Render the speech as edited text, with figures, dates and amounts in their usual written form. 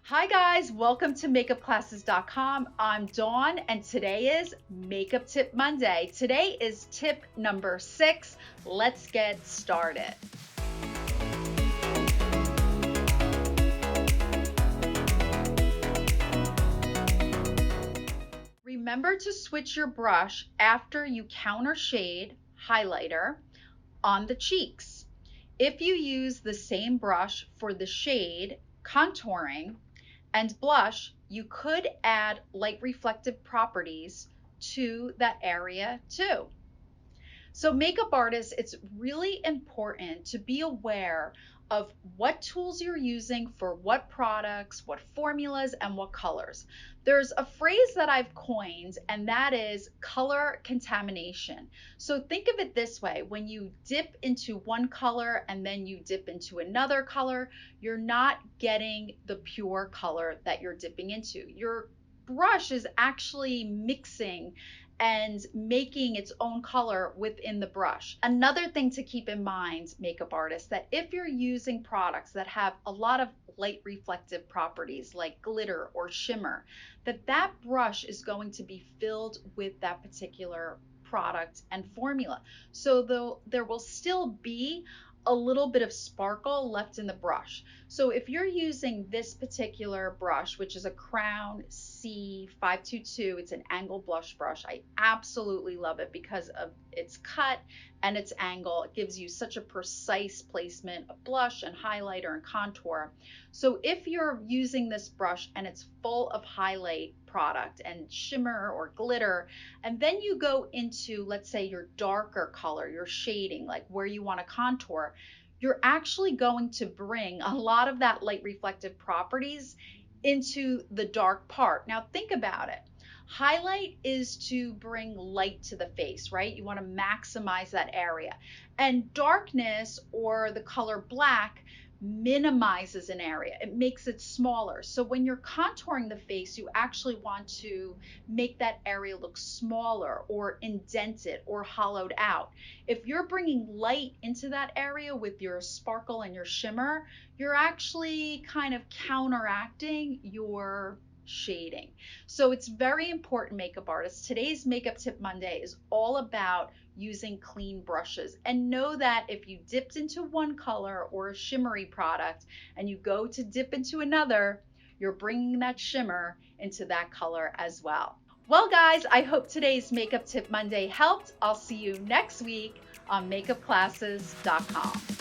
Hi guys, welcome to MakeupClasses.com. I'm Dawn and today is Makeup Tip Monday. Today is tip number 6. Let's get started. Remember to switch your brush after you countershade highlighter on the cheeks. If you use the same brush for the shade, contouring, and blush, you could add light reflective properties to that area too. So makeup artists, it's really important to be aware of what tools you're using for what products, what formulas, and what colors. There's a phrase that I've coined, and that is color contamination. So think of it this way: when you dip into one color and then you dip into another color, you're not getting the pure color that you're dipping into. Your brush is actually mixing and making its own color within the brush. Another thing to keep in mind, makeup artists, that if you're using products that have a lot of light reflective properties like glitter or shimmer, that brush is going to be filled with that particular product and formula. So there will still be a little bit of sparkle left in the brush. So if you're using this particular brush, which is a Crown C522, it's an angled blush brush. I absolutely love it because of its cut and its angle. It gives you such a precise placement of blush and highlighter and contour. So if you're using this brush and it's full of highlight product and shimmer or glitter, and then you go into, let's say, your darker color, your shading, like where you want to contour, you're actually going to bring a lot of that light reflective properties into the dark part. Now think about it. Highlight is to bring light to the face, right? You want to maximize that area. And darkness, or the color black, minimizes an area. It makes it smaller. So when you're contouring the face, you actually want to make that area look smaller or indented or hollowed out. If you're bringing light into that area with your sparkle and your shimmer, you're actually kind of counteracting your shading. So it's very important, makeup artists. Today's Makeup Tip Monday is all about using clean brushes. And know that if you dipped into one color or a shimmery product and you go to dip into another, you're bringing that shimmer into that color as well. Well guys, I hope today's Makeup Tip Monday helped. I'll see you next week on MakeupClasses.com.